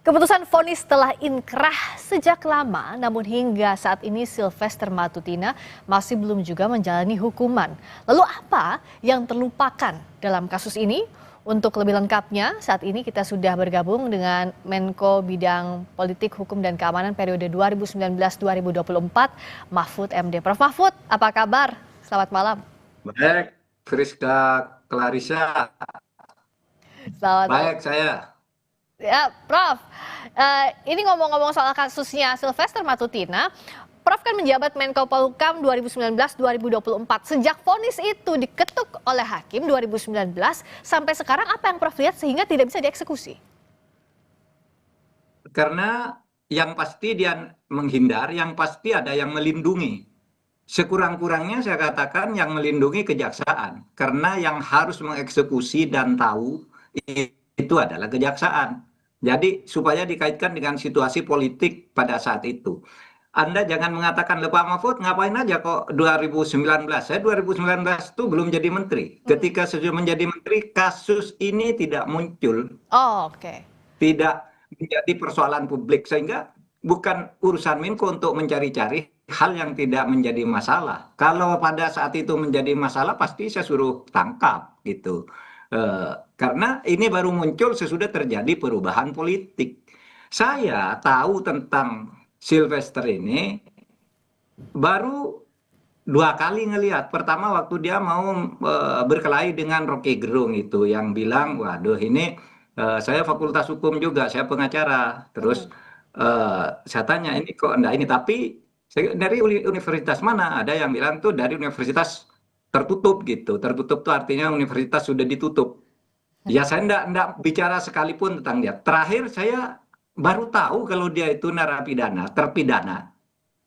Keputusan vonis telah inkrah sejak lama, namun hingga saat ini Sylvester Matutina masih belum juga menjalani hukuman. Lalu apa yang terlupakan dalam kasus ini? Untuk lebih lengkapnya, saat ini kita sudah bergabung dengan Menko Bidang Politik, Hukum, dan Keamanan periode 2019-2024, Mahfud MD. Prof. Mahfud, apa kabar? Selamat malam. Baik, Friska Clarissa. Selamat malam. Baik, saya. Ya, Prof. Ini ngomong-ngomong soal kasusnya Sylvester Matutina, Prof kan menjabat Menko Polhukam 2019-2024. Sejak vonis itu diketuk oleh hakim 2019 sampai sekarang, apa yang Prof lihat sehingga tidak bisa dieksekusi? Karena yang pasti dia menghindar, yang pasti ada yang melindungi. Sekurang-kurangnya saya katakan yang melindungi kejaksaan. Karena yang harus mengeksekusi dan tahu itu adalah kejaksaan. Jadi supaya dikaitkan dengan situasi politik pada saat itu. Anda jangan mengatakan, Pak Mahfud ngapain aja kok 2019. Saya 2019 itu belum jadi menteri. Ketika sudah menjadi menteri, kasus ini tidak muncul. Oh, oke. Tidak menjadi persoalan publik. Sehingga bukan urusan Menko untuk mencari-cari hal yang tidak menjadi masalah. Kalau pada saat itu menjadi masalah, pasti saya suruh tangkap gitu. Karena ini baru muncul sesudah terjadi perubahan politik. Saya tahu tentang Sylvester ini baru 2 kali ngelihat. Pertama waktu dia mau berkelahi dengan Rocky Gerung itu, yang bilang, waduh ini saya fakultas hukum juga, saya pengacara. Terus saya tanya, ini kok enggak ini, tapi dari universitas mana? Ada yang bilang tuh dari universitas tertutup gitu. Tertutup tuh artinya universitas sudah ditutup. Ya saya enggak bicara sekalipun tentang dia. Terakhir saya baru tahu kalau dia itu narapidana, terpidana.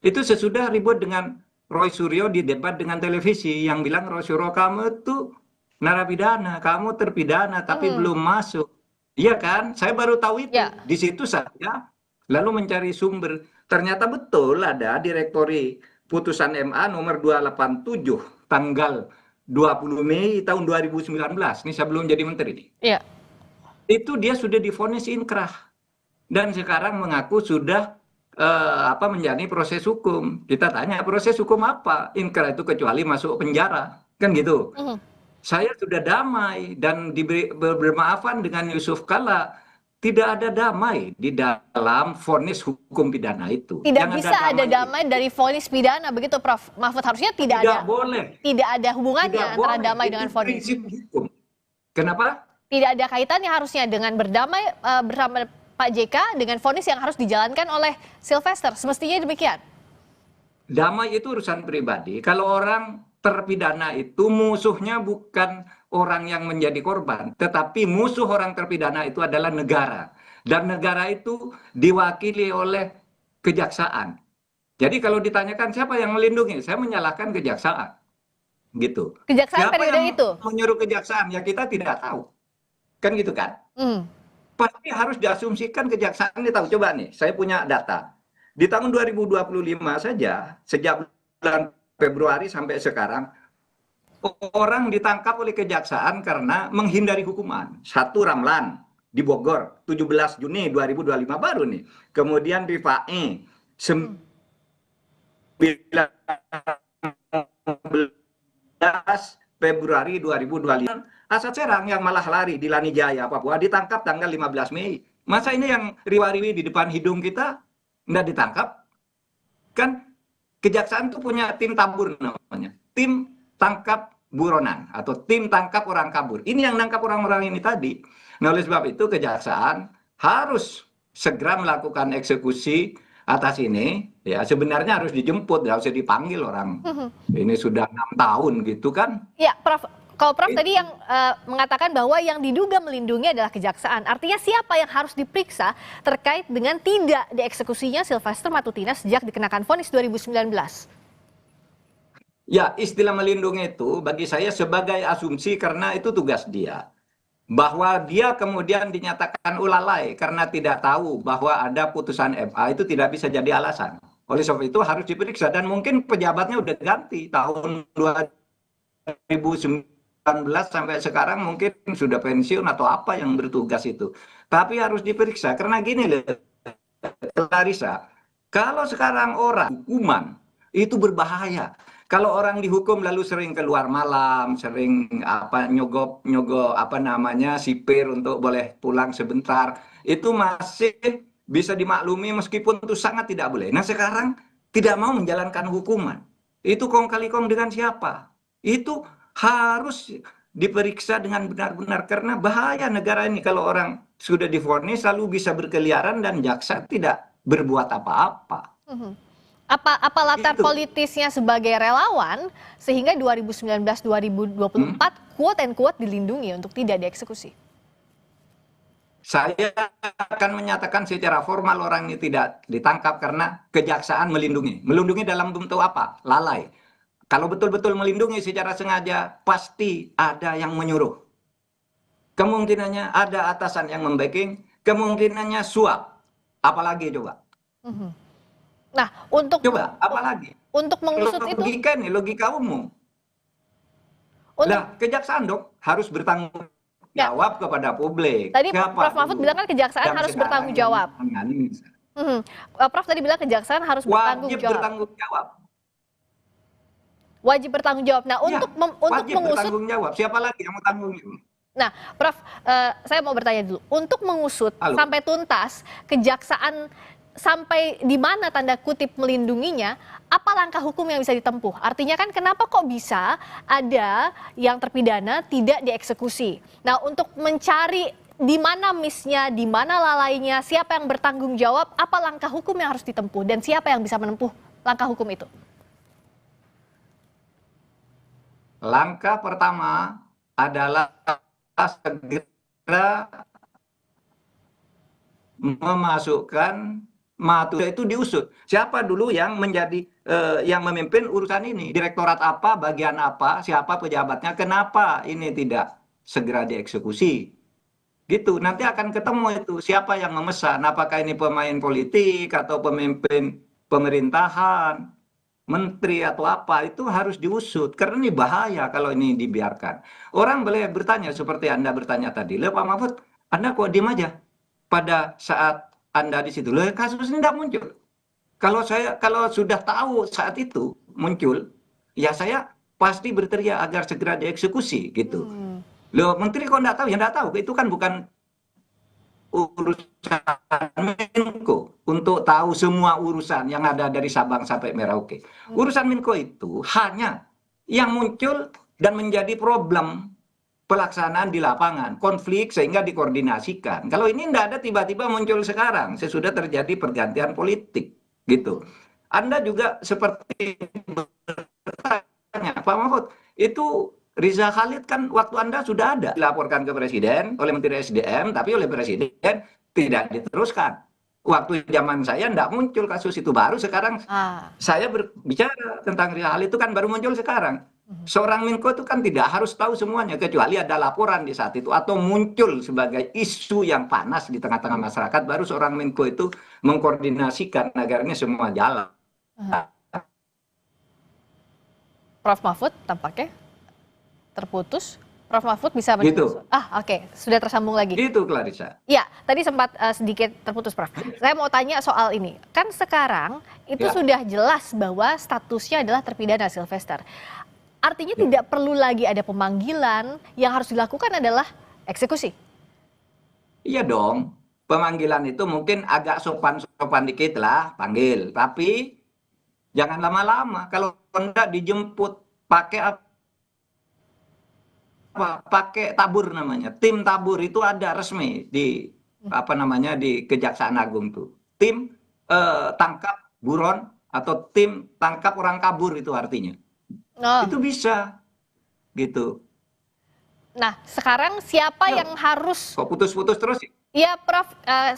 Itu sesudah ribut dengan Roy Suryo di debat dengan televisi yang bilang, Roy Suryo kamu tuh narapidana, kamu terpidana tapi belum masuk. Iya kan? Saya baru tahu itu. Ya. Di situ saya lalu mencari sumber. Ternyata betul ada direktori putusan MA nomor 287 tanggal 20 Mei tahun 2019. Ini saya belum jadi menteri nih. Iya. Itu dia sudah divonis inkrah. Dan sekarang mengaku sudah menjalani proses hukum. Kita tanya, proses hukum apa? Inkrah itu kecuali masuk penjara. Kan gitu. Saya sudah damai dan diberi bermaafan dengan Yusuf Kalla. Tidak ada damai di dalam vonis hukum pidana itu. Tidak Yang bisa ada damai dari vonis pidana, begitu Prof. Mahfud? Harusnya tidak ada. Boleh. Tidak ada hubungannya Tidak antara boleh. damai Itu dengan vonis. prinsip hukum. Kenapa? Tidak ada kaitannya harusnya dengan berdamai bersama Pak JK dengan vonis yang harus dijalankan oleh Sylvester. Semestinya demikian. Damai itu urusan pribadi. Kalau orang terpidana itu musuhnya bukan orang yang menjadi korban, tetapi musuh orang terpidana itu adalah negara. Dan negara itu diwakili oleh kejaksaan. Jadi kalau ditanyakan siapa yang melindungi, saya menyalahkan kejaksaan. Gitu. Kejaksaan Siapa periode yang itu? menyuruh kejaksaan? Ya kita tidak tahu. Kan gitu kan? Pasti harus diasumsikan kejaksaan ini tahu. Coba nih, saya punya data. Di tahun 2025 saja, sejak bulan Februari sampai sekarang, orang ditangkap oleh kejaksaan karena menghindari hukuman. Satu, Ramlan di Bogor, 17 Juni 2025 baru nih. Kemudian Rifai, 19 Februari 2025. Asad Serang yang malah lari di Lanijaya, Papua, ditangkap tanggal 15 Mei. Masa ini yang riwa-riwi di depan hidung kita nggak ditangkap? Kan kejaksaan itu punya tim tabur namanya. Tim tangkap buronan atau tim tangkap orang kabur. Ini yang nangkap orang-orang ini tadi. Nah, oleh sebab itu kejaksaan harus segera melakukan eksekusi atas ini. Ya sebenarnya harus dijemput, nggak usah dipanggil orang. Ini sudah 6 tahun gitu kan. Ya, Prof. Kalau Prof tadi yang mengatakan bahwa yang diduga melindungi adalah kejaksaan. Artinya siapa yang harus diperiksa terkait dengan tidak dieksekusinya Sylvester Matutina sejak dikenakan vonis 2019? Ya, istilah melindungi itu bagi saya sebagai asumsi karena itu tugas dia. Bahwa dia kemudian dinyatakan lalai karena tidak tahu bahwa ada putusan MA itu tidak bisa jadi alasan. Oleh sebab itu harus diperiksa dan mungkin pejabatnya udah ganti tahun 2019 sampai sekarang mungkin sudah pensiun atau apa yang bertugas itu. Tapi harus diperiksa karena gini loh, Clarissa, kalau sekarang orang hukuman itu berbahaya. Kalau orang dihukum lalu sering keluar malam, sering apa nyogok nyogok apa namanya sipir untuk boleh pulang sebentar, itu masih bisa dimaklumi meskipun itu sangat tidak boleh. Nah sekarang tidak mau menjalankan hukuman, itu kong kali kong dengan siapa? Itu harus diperiksa dengan benar-benar karena bahaya negara ini kalau orang sudah divonis lalu bisa berkeliaran dan jaksa tidak berbuat apa-apa. Mhm. Apa latar Itu. politisnya sebagai relawan sehingga 2019-2024 quote and quote dilindungi untuk tidak dieksekusi? Saya akan menyatakan secara formal orang ini tidak ditangkap karena kejaksaan melindungi. Melindungi dalam bentuk apa? Lalai. Kalau betul-betul melindungi secara sengaja, pasti ada yang menyuruh. Kemungkinannya ada atasan yang membacking, kemungkinannya suap. Apalagi coba? Mhm. Nah, untuk Coba, apalagi? untuk mengusut itu, Logika nih, logika umum. untuk Lah, kejaksaan dong harus bertanggung ya, jawab kepada publik. tadi Siapa Prof. Mahfud dulu bilang kan kejaksaan yang harus sekarang bertanggung yang jawab. menangani? Mhm. Prof tadi bilang kejaksaan harus bertanggung Wajib jawab. bertanggung jawab. Wajib bertanggung jawab. Nah, Ya, untuk wajib mengusut, bertanggung jawab. Siapa lagi yang mau tanggung jawab? nah, Prof, saya mau bertanya dulu. Untuk mengusut Halo. sampai tuntas kejaksaan sampai di mana tanda kutip melindunginya, apa langkah hukum yang bisa ditempuh? Artinya kan kenapa kok bisa ada yang terpidana tidak dieksekusi? Nah, untuk mencari di mana miss-nya, di mana lalainya, siapa yang bertanggung jawab, apa langkah hukum yang harus ditempuh dan siapa yang bisa menempuh langkah hukum itu? Langkah pertama adalah segera memasukkan Matuda itu diusut. Siapa dulu yang menjadi yang memimpin urusan ini? Direktorat apa, bagian apa, siapa pejabatnya, kenapa ini tidak segera dieksekusi? Gitu. Nanti akan ketemu itu siapa yang memesan, apakah ini pemain politik atau pemimpin pemerintahan, menteri atau apa, itu harus diusut karena ini bahaya kalau ini dibiarkan. Orang boleh bertanya seperti Anda bertanya tadi, "Loh Pak Mahfud, Anda kok diem aja pada saat Anda di situ?" Loh, kasus ini tidak muncul. Kalau sudah tahu saat itu muncul, ya saya pasti berteriak agar segera dieksekusi gitu. Hmm. Loh, menteri kok enggak tahu? Ya enggak tahu. Itu kan bukan urusan Menko untuk tahu semua urusan yang ada dari Sabang sampai Merauke. Urusan Menko itu hanya yang muncul dan menjadi problem pelaksanaan di lapangan, konflik sehingga dikoordinasikan. Kalau ini enggak ada tiba-tiba muncul sekarang, sesudah terjadi pergantian politik gitu. Anda juga seperti bertanya, Pak Mahfud, itu Riza Khalid kan waktu Anda sudah ada dilaporkan ke Presiden oleh Menteri SDM, tapi oleh Presiden tidak diteruskan. Waktu zaman saya tidak muncul kasus itu, baru sekarang saya berbicara tentang Riza Khalid itu kan baru muncul sekarang. Seorang Menko itu kan tidak harus tahu semuanya, kecuali ada laporan di saat itu atau muncul sebagai isu yang panas di tengah-tengah masyarakat, baru seorang Menko itu mengkoordinasikan agar ini semua jalan. Prof. Mahfud tampaknya terputus. Prof. Mahfud bisa Gitu. Oke, sudah tersambung lagi. Itu Clarissa. Ya, tadi sempat sedikit terputus, Prof. Saya mau tanya soal ini. Kan sekarang itu sudah jelas bahwa statusnya adalah terpidana Sylvester. Artinya tidak perlu lagi ada pemanggilan, yang harus dilakukan adalah eksekusi. Iya dong. Pemanggilan itu mungkin agak sopan-sopan dikit lah, panggil. Tapi jangan lama-lama. Kalau enggak dijemput pakai apa? Pakai tabur namanya. Tim tabur itu ada resmi di apa namanya di Kejaksaan Agung tuh. Tim tangkap buron atau tim tangkap orang kabur itu artinya. Itu bisa gitu. Nah, sekarang siapa yang harus... Kok putus-putus terus? Iya, Prof,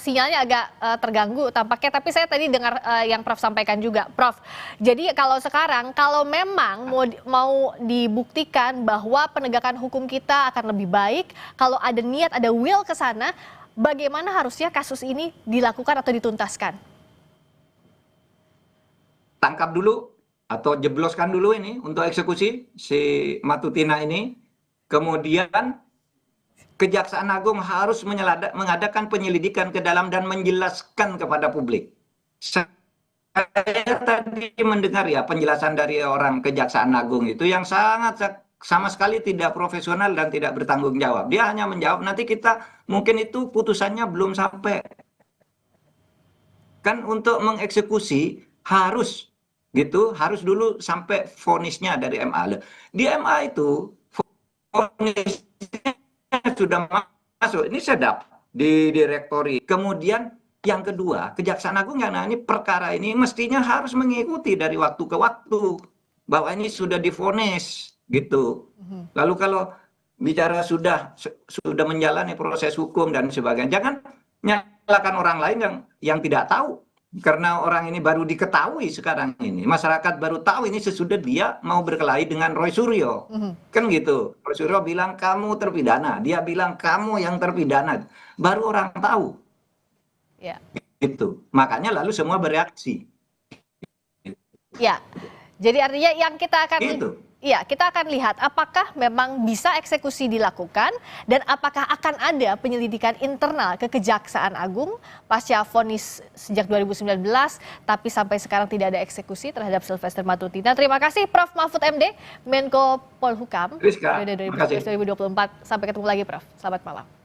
sinyalnya agak terganggu tampaknya, tapi saya tadi dengar yang Prof sampaikan juga. Prof, jadi kalau sekarang, kalau memang mau dibuktikan bahwa penegakan hukum kita akan lebih baik, kalau ada niat, ada will ke sana, bagaimana harusnya kasus ini dilakukan atau dituntaskan? Tangkap dulu atau jebloskan dulu ini untuk eksekusi si Matutina ini. Kemudian Kejaksaan Agung harus mengadakan penyelidikan ke dalam dan menjelaskan kepada publik. Saya tadi mendengar ya penjelasan dari orang Kejaksaan Agung itu yang sangat sama sekali tidak profesional dan tidak bertanggung jawab. Dia hanya menjawab nanti kita mungkin itu putusannya belum sampai. Kan untuk mengeksekusi harus gitu, harus dulu sampai vonisnya dari MA. Di MA itu vonisnya sudah masuk, ini sedap di direktori. Kemudian yang kedua, Kejaksaan Agung yang nangani perkara ini mestinya harus mengikuti dari waktu ke waktu bahwa ini sudah divonis gitu. Lalu kalau bicara sudah menjalani proses hukum dan sebagainya, jangan nyalakan orang lain yang tidak tahu. Karena orang ini baru diketahui sekarang ini, masyarakat baru tahu ini sesudah dia mau berkelahi dengan Roy Suryo, kan gitu. Roy Suryo bilang kamu terpidana, dia bilang kamu yang terpidana, baru orang tahu, Ya. gitu. Makanya lalu semua bereaksi. Ya, jadi artinya yang kita akan Gitu. ya, kita akan lihat apakah memang bisa eksekusi dilakukan dan apakah akan ada penyelidikan internal ke Kejaksaan Agung pasca vonis sejak 2019 tapi sampai sekarang tidak ada eksekusi terhadap Sylvester Matutina. Terima kasih Prof. Mahfud MD, Menko Polhukam Rizka, periode terima kasih. 2024. Sampai ketemu lagi Prof. Selamat malam.